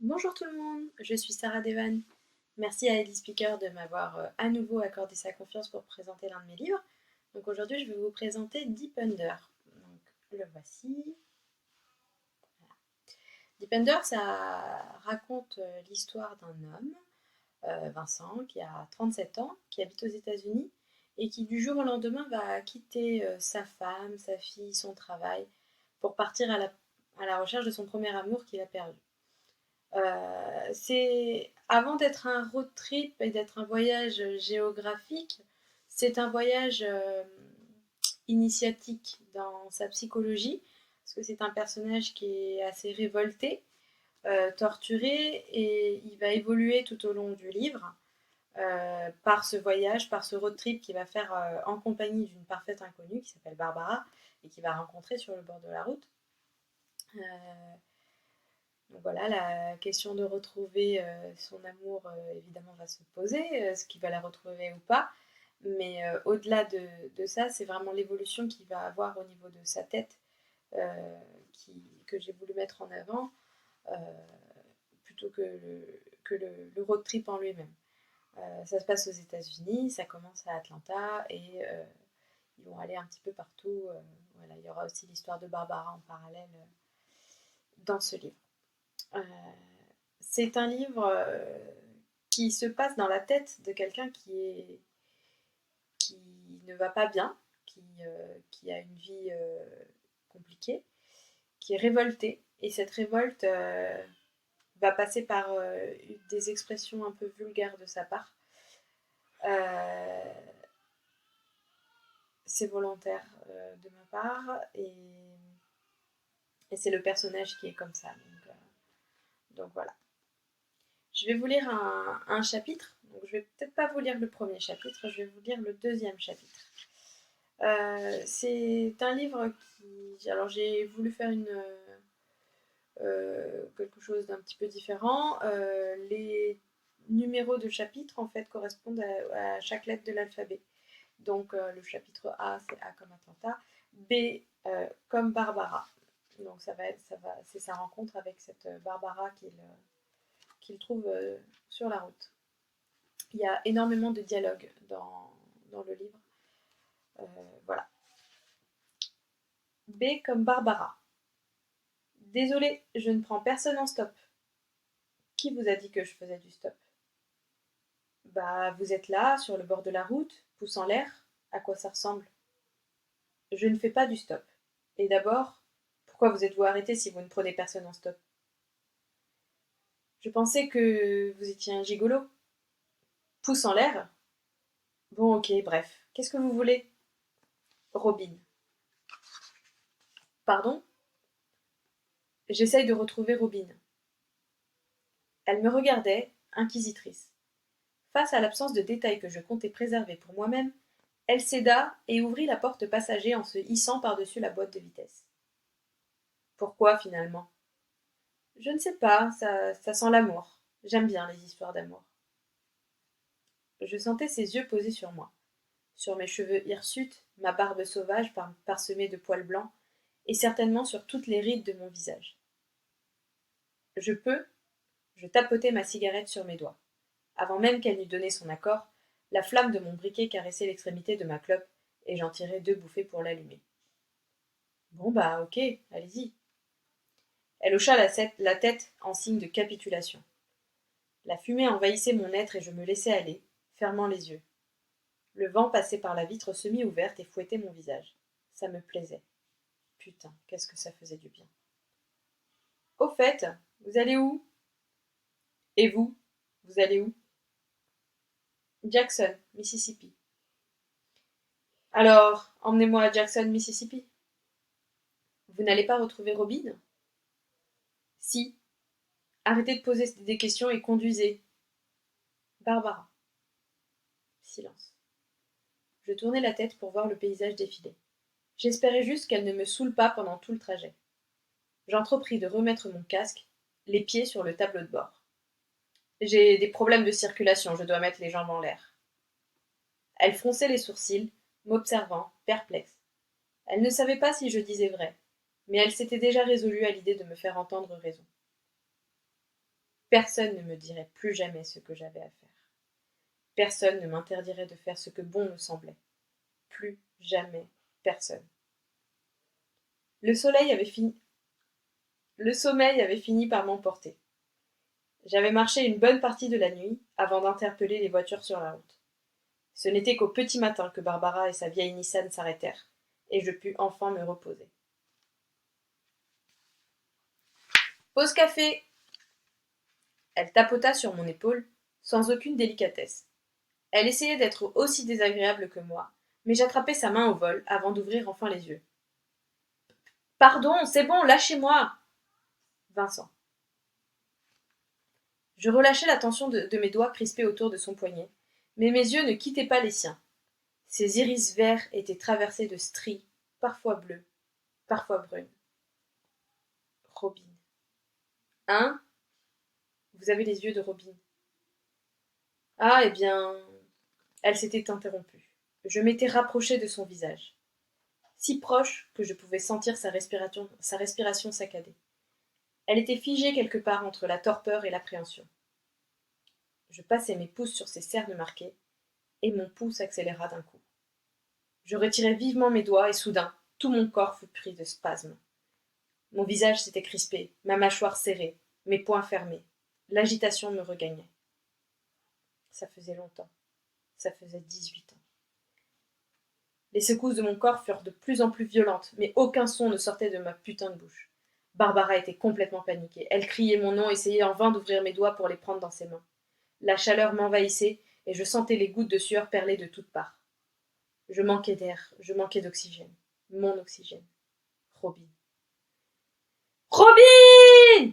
Bonjour tout le monde, je suis Sarah Devan. Merci à Ellie Speaker de m'avoir à nouveau accordé sa confiance pour présenter l'un de mes livres. Donc aujourd'hui, je vais vous présenter Deep Under. Donc, le voici. Deep Under, ça raconte l'histoire d'un homme, Vincent, qui a 37 ans, qui habite aux États-Unis et qui du jour au lendemain va quitter sa femme, sa fille, son travail pour partir à la recherche de son premier amour qu'il a perdu. C'est avant d'être un road trip et d'être un voyage géographique, c'est un voyage initiatique dans sa psychologie, parce que c'est un personnage qui est assez révolté, torturé, et il va évoluer tout au long du livre par ce voyage, par ce road trip qu'il va faire en compagnie d'une parfaite inconnue qui s'appelle Barbara et qu'il va rencontrer sur le bord de la route. Euh, Donc voilà, la question de retrouver son amour, évidemment, va se poser, ce qu'il va la retrouver ou pas. Mais au-delà de ça, c'est vraiment l'évolution qu'il va avoir au niveau de sa tête que j'ai voulu mettre en avant, euh, plutôt que le road trip en lui-même. Ça se passe aux États-Unis, ça commence à Atlanta et ils vont aller un petit peu partout. Voilà, il y aura aussi l'histoire de Barbara en parallèle dans ce livre. Euh, c'est un livre qui se passe dans la tête de quelqu'un qui ne va pas bien, qui a une vie compliquée, qui est révolté. Et cette révolte va passer par des expressions un peu vulgaires de sa part. Euh, c'est volontaire de ma part et c'est le personnage qui est comme ça. Donc voilà. Je vais vous lire un chapitre. Donc, je vais peut-être pas vous lire le premier chapitre, je vais vous lire le deuxième chapitre. C'est un livre qui. Alors, j'ai voulu faire quelque chose d'un petit peu différent. Les numéros de chapitres, en fait, correspondent à chaque lettre de l'alphabet. Donc, le chapitre A, c'est A comme Atlanta. B, comme Barbara. Donc, c'est sa rencontre avec cette Barbara qu'il trouve sur la route. Il y a énormément de dialogues dans le livre. Voilà. B comme Barbara. Désolée, je ne prends personne en stop. Qui vous a dit que je faisais du stop? Bah, vous êtes là, sur le bord de la route, pouce en l'air. À quoi ça ressemble? Je ne fais pas du stop. Et d'abord, pourquoi vous êtes-vous arrêté si vous ne prenez personne en stop? Je pensais que vous étiez un gigolo. Pouce en l'air? Bon, ok, bref. Qu'est-ce que vous voulez? Robin. Pardon? J'essaye de retrouver Robin. Elle me regardait, inquisitrice. Face à l'absence de détails que je comptais préserver pour moi-même, elle céda et ouvrit la porte passager en se hissant par-dessus la boîte de vitesse. Pourquoi finalement? Je ne sais pas, ça sent l'amour. J'aime bien les histoires d'amour. Je sentais ses yeux posés sur moi, sur mes cheveux hirsutes, ma barbe sauvage parsemée de poils blancs, et certainement sur toutes les rides de mon visage. Je peux? Je tapotai ma cigarette sur mes doigts. Avant même qu'elle n'eût donné son accord, la flamme de mon briquet caressait l'extrémité de ma clope, et j'en tirai 2 bouffées pour l'allumer. Bon bah ok, allez-y. Elle hocha la tête en signe de capitulation. La fumée envahissait mon être et je me laissai aller, fermant les yeux. Le vent passait par la vitre semi-ouverte et fouettait mon visage. Ça me plaisait. Putain, qu'est-ce que ça faisait du bien. Au fait, vous allez où? Et vous, vous allez où? Jackson, Mississippi. Alors, emmenez-moi à Jackson, Mississippi. Vous n'allez pas retrouver Robin? Si. Arrêtez de poser des questions et conduisez. Barbara. Silence. Je tournai la tête pour voir le paysage défiler. J'espérais juste qu'elle ne me saoule pas pendant tout le trajet. J'entrepris de remettre mon casque, les pieds sur le tableau de bord. J'ai des problèmes de circulation, je dois mettre les jambes en l'air. Elle fronçait les sourcils, m'observant, perplexe. Elle ne savait pas si je disais vrai, mais elle s'était déjà résolue à l'idée de me faire entendre raison. Personne ne me dirait plus jamais ce que j'avais à faire. Personne ne m'interdirait de faire ce que bon me semblait. Plus jamais personne. Le sommeil avait fini par m'emporter. J'avais marché une bonne partie de la nuit avant d'interpeller les voitures sur la route. Ce n'était qu'au petit matin que Barbara et sa vieille Nissan s'arrêtèrent, et je pus enfin me reposer. Pause café. Elle tapota sur mon épaule, sans aucune délicatesse. Elle essayait d'être aussi désagréable que moi, mais j'attrapai sa main au vol avant d'ouvrir enfin les yeux. Pardon, c'est bon, lâchez-moi. Vincent. Je relâchai la tension de mes doigts crispés autour de son poignet, mais mes yeux ne quittaient pas les siens. Ses iris verts étaient traversés de stries, parfois bleues, parfois brunes. Robin. Hein? Vous avez les yeux de Robin. Ah, eh bien... Elle s'était interrompue. Je m'étais rapproché de son visage, si proche que je pouvais sentir sa respiration saccadée. Elle était figée quelque part entre la torpeur et l'appréhension. Je passai mes pouces sur ses cernes marquées, et mon pouls s'accéléra d'un coup. Je retirai vivement mes doigts, et soudain, tout mon corps fut pris de spasmes. Mon visage s'était crispé, ma mâchoire serrée, mes poings fermés. L'agitation me regagnait. Ça faisait longtemps. Ça faisait 18 ans. Les secousses de mon corps furent de plus en plus violentes, mais aucun son ne sortait de ma putain de bouche. Barbara était complètement paniquée. Elle criait mon nom, essayait en vain d'ouvrir mes doigts pour les prendre dans ses mains. La chaleur m'envahissait, et je sentais les gouttes de sueur perler de toutes parts. Je manquais d'air, je manquais d'oxygène. Mon oxygène. Robin. Robin!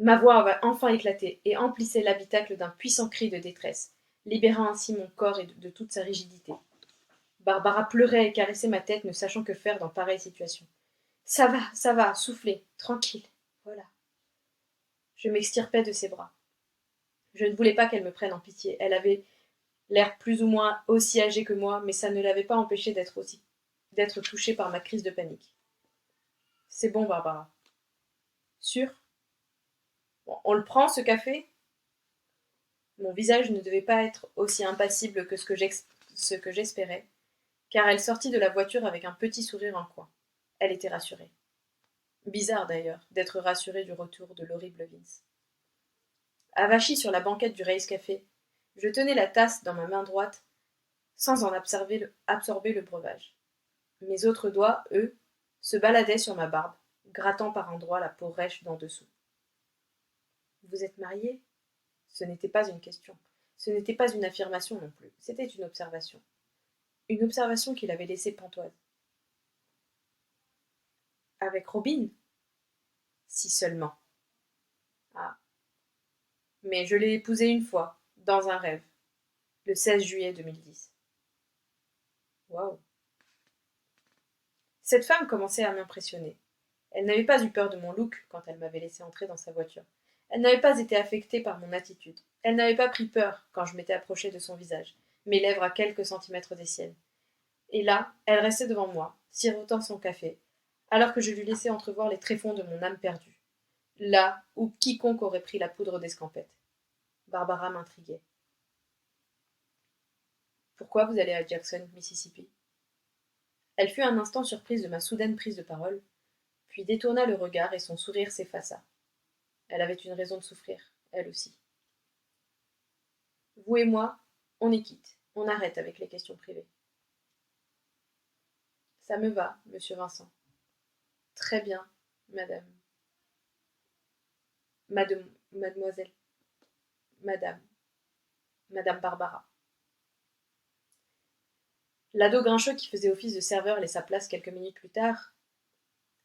Ma voix avait enfin éclaté et emplissait l'habitacle d'un puissant cri de détresse, libérant ainsi mon corps de toute sa rigidité. Barbara pleurait et caressait ma tête, ne sachant que faire dans pareille situation. Ça va, soufflez, tranquille, voilà. Je m'extirpai de ses bras. Je ne voulais pas qu'elle me prenne en pitié. Elle avait l'air plus ou moins aussi âgée que moi, mais ça ne l'avait pas empêchée d'être touchée par ma crise de panique. C'est bon, Barbara. Sûr? Bon, on le prend, ce café? Mon visage ne devait pas être aussi impassible que ce que j'espérais, car elle sortit de la voiture avec un petit sourire en coin. Elle était rassurée. Bizarre d'ailleurs, d'être rassurée du retour de l'horrible Vince. Avachie sur la banquette du Race Café, je tenais la tasse dans ma main droite, sans en absorber le breuvage. Mes autres doigts, eux, se baladaient sur ma barbe, grattant par endroits la peau rêche d'en dessous. Vous êtes mariés? Ce n'était pas une question. Ce n'était pas une affirmation non plus. C'était une observation. Une observation qu'il avait laissée pantoise. Avec Robin? Si seulement. Ah. Mais je l'ai épousée une fois, dans un rêve, le 16 juillet 2010. Waouh. Cette femme commençait à m'impressionner. Elle n'avait pas eu peur de mon look quand elle m'avait laissé entrer dans sa voiture. Elle n'avait pas été affectée par mon attitude. Elle n'avait pas pris peur quand je m'étais approchée de son visage, mes lèvres à quelques centimètres des siennes. Et là, elle restait devant moi, sirotant son café, alors que je lui laissais entrevoir les tréfonds de mon âme perdue. Là où quiconque aurait pris la poudre d'escampette. Barbara m'intriguait. Pourquoi vous allez à Jackson, Mississippi? Elle fut un instant surprise de ma soudaine prise de parole, puis détourna le regard et son sourire s'effaça. Elle avait une raison de souffrir, elle aussi. Vous et moi, on y quitte, on arrête avec les questions privées. Ça me va, monsieur Vincent. Très bien, madame. Mademoiselle. Madame Barbara. L'ado grincheux qui faisait office de serveur laissa place quelques minutes plus tard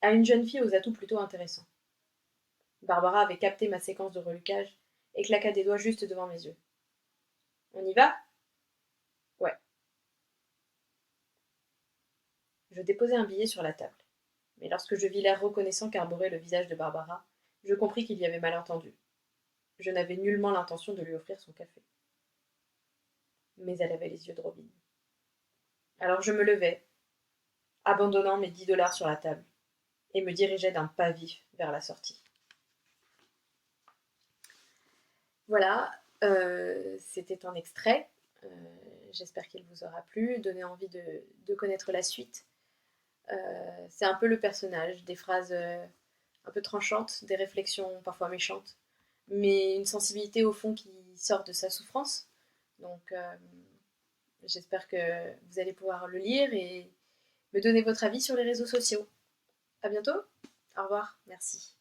à une jeune fille aux atouts plutôt intéressants. Barbara avait capté ma séquence de reluquage et claqua des doigts juste devant mes yeux. On y va? Ouais. Je déposai un billet sur la table. Mais lorsque je vis l'air reconnaissant qu'arborait le visage de Barbara, je compris qu'il y avait malentendu. Je n'avais nullement l'intention de lui offrir son café. Mais elle avait les yeux de Robin. Alors je me levai, abandonnant mes 10 $ sur la table, et me dirigeai d'un pas vif vers la sortie. Voilà, c'était un extrait. Euh, J'espère qu'il vous aura plu, donné envie de connaître la suite. C'est un peu le personnage, des phrases un peu tranchantes, des réflexions parfois méchantes, mais une sensibilité au fond qui sort de sa souffrance. Donc j'espère que vous allez pouvoir le lire et me donner votre avis sur les réseaux sociaux. À bientôt, au revoir, merci.